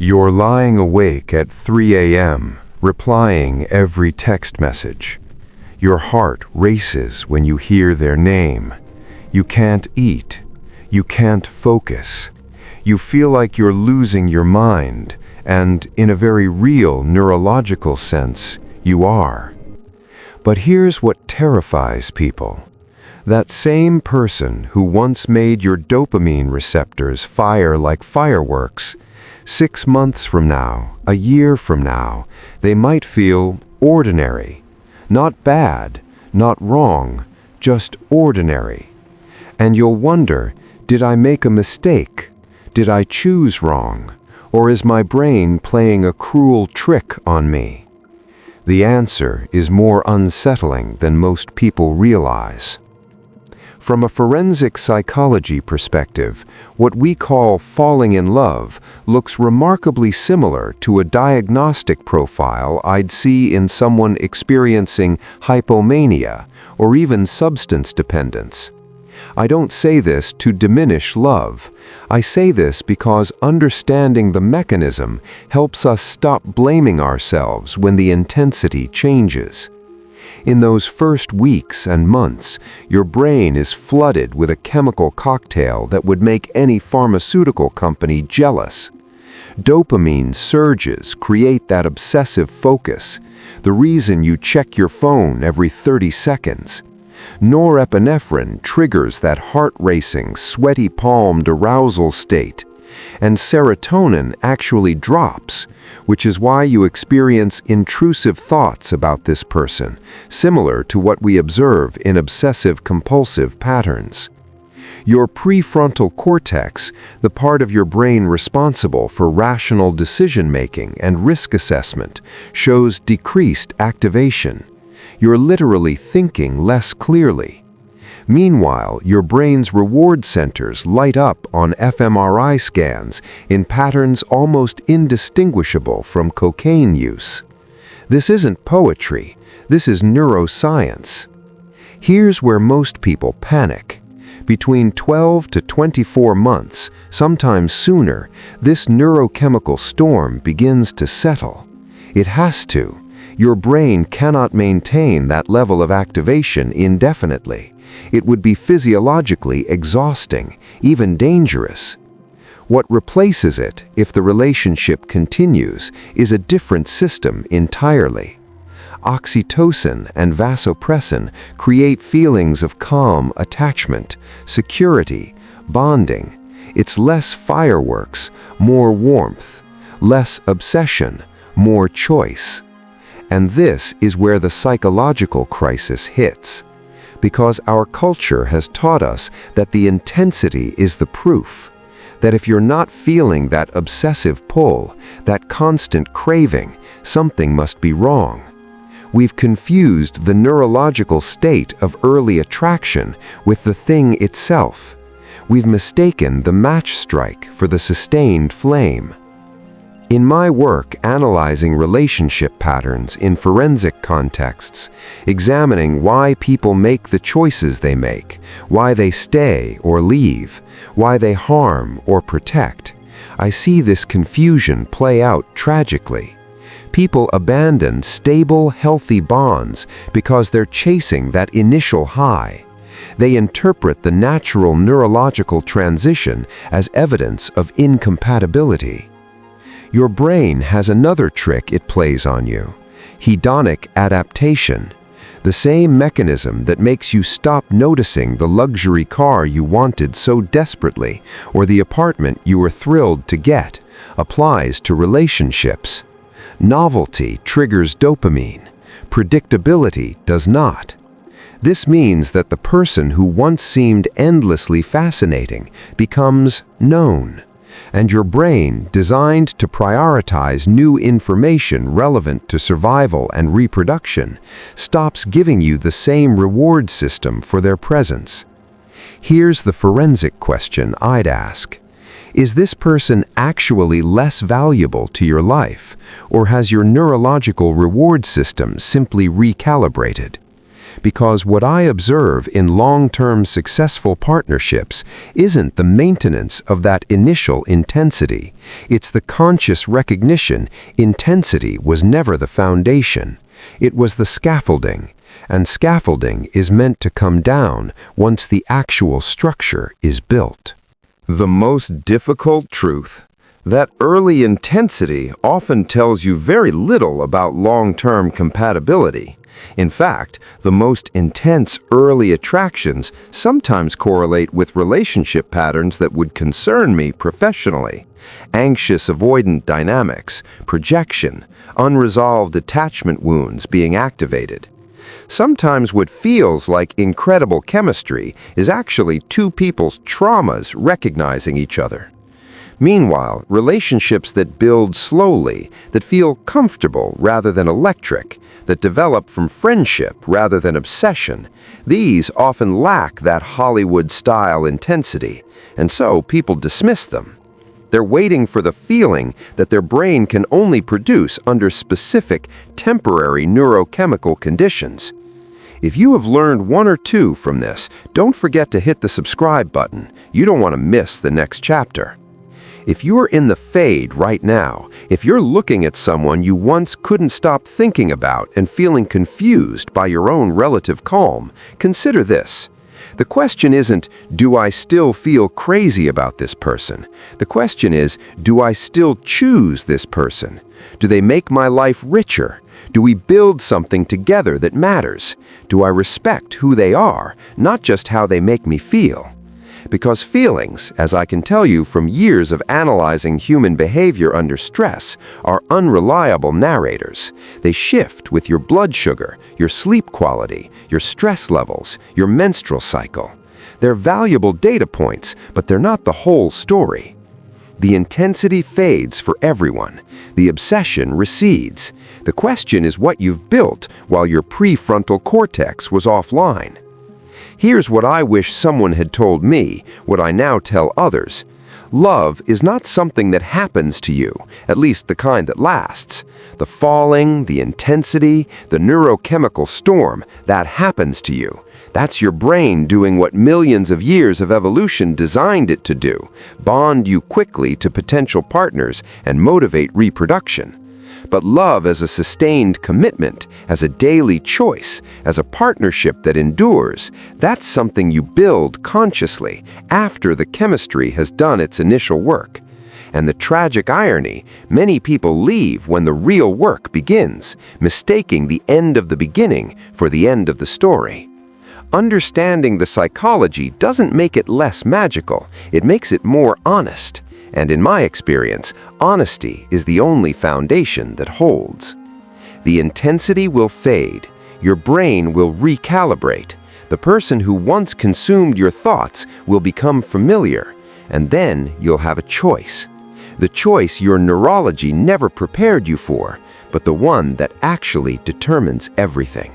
You're lying awake at 3 a.m., replying every text message. Your heart races when you hear their name. You can't eat. You can't focus. You feel like you're losing your mind, and in a very real neurological sense, you are. But here's what terrifies people. That same person who once made your dopamine receptors fire like fireworks, 6 months from now, a year from now, they might feel ordinary. Not bad, not wrong, just ordinary. And you'll wonder, did I make a mistake? Did I choose wrong? Or is my brain playing a cruel trick on me? The answer is more unsettling than most people realize. From a forensic psychology perspective, what we call falling in love looks remarkably similar to a diagnostic profile I'd see in someone experiencing hypomania or even substance dependence. I don't say this to diminish love. I say this because understanding the mechanism helps us stop blaming ourselves when the intensity changes. In those first weeks and months, your brain is flooded with a chemical cocktail that would make any pharmaceutical company jealous. Dopamine surges create that obsessive focus, the reason you check your phone every 30 seconds. Norepinephrine triggers that heart-racing, sweaty-palmed arousal state, and serotonin actually drops, which is why you experience intrusive thoughts about this person, similar to what we observe in obsessive-compulsive patterns. Your prefrontal cortex, the part of your brain responsible for rational decision-making and risk assessment, shows decreased activation. You're literally thinking less clearly. Meanwhile, your brain's reward centers light up on fMRI scans in patterns almost indistinguishable from cocaine use. This isn't poetry, this is neuroscience. Here's where most people panic. Between 12 to 24 months, sometimes sooner, this neurochemical storm begins to settle. It has to. Your brain cannot maintain that level of activation indefinitely. It would be physiologically exhausting, even dangerous. What replaces it, if the relationship continues, is a different system entirely. Oxytocin and vasopressin create feelings of calm attachment, security, bonding. It's less fireworks, more warmth, less obsession, more choice. And this is where the psychological crisis hits. Because our culture has taught us that the intensity is the proof, that if you're not feeling that obsessive pull, that constant craving, something must be wrong. We've confused the neurological state of early attraction with the thing itself. We've mistaken the match strike for the sustained flame. In my work analyzing relationship patterns in forensic contexts, examining why people make the choices they make, why they stay or leave, why they harm or protect, I see this confusion play out tragically. People abandon stable, healthy bonds because they're chasing that initial high. They interpret the natural neurological transition as evidence of incompatibility. Your brain has another trick it plays on you: hedonic adaptation, the same mechanism that makes you stop noticing the luxury car you wanted so desperately or the apartment you were thrilled to get, applies to relationships. Novelty triggers dopamine, predictability does not. This means that the person who once seemed endlessly fascinating becomes known. And your brain, designed to prioritize new information relevant to survival and reproduction, stops giving you the same reward system for their presence. Here's the forensic question I'd ask. Is this person actually less valuable to your life, or has your neurological reward system simply recalibrated? Because what I observe in long-term successful partnerships isn't the maintenance of that initial intensity. It's the conscious recognition intensity was never the foundation. It was the scaffolding, and scaffolding is meant to come down once the actual structure is built. The most difficult truth: that early intensity often tells you very little about long-term compatibility. In fact, the most intense early attractions sometimes correlate with relationship patterns that would concern me professionally. Anxious avoidant dynamics, projection, unresolved attachment wounds being activated. Sometimes what feels like incredible chemistry is actually two people's traumas recognizing each other. Meanwhile, relationships that build slowly, that feel comfortable rather than electric, that develop from friendship rather than obsession, these often lack that Hollywood-style intensity, and so people dismiss them. They're waiting for the feeling that their brain can only produce under specific, temporary neurochemical conditions. If you have learned one or two from this, don't forget to hit the subscribe button. You don't want to miss the next chapter. If you're in the fade right now, if you're looking at someone you once couldn't stop thinking about and feeling confused by your own relative calm, consider this. The question isn't, do I still feel crazy about this person? The question is, do I still choose this person? Do they make my life richer? Do we build something together that matters? Do I respect who they are, not just how they make me feel? Because feelings, as I can tell you from years of analyzing human behavior under stress, are unreliable narrators. They shift with your blood sugar, your sleep quality, your stress levels, your menstrual cycle. They're valuable data points, but they're not the whole story. The intensity fades for everyone. The obsession recedes. The question is what you've built while your prefrontal cortex was offline. Here's what I wish someone had told me, what I now tell others. Love is not something that happens to you, at least the kind that lasts. The falling, the intensity, the neurochemical storm, that happens to you. That's your brain doing what millions of years of evolution designed it to do: bond you quickly to potential partners and motivate reproduction. But love as a sustained commitment, as a daily choice, as a partnership that endures, that's something you build consciously after the chemistry has done its initial work. And the tragic irony, many people leave when the real work begins, mistaking the end of the beginning for the end of the story. Understanding the psychology doesn't make it less magical, it makes it more honest. And in my experience, honesty is the only foundation that holds. The intensity will fade. Your brain will recalibrate. The person who once consumed your thoughts will become familiar, and then you'll have a choice. The choice your neurology never prepared you for, but the one that actually determines everything.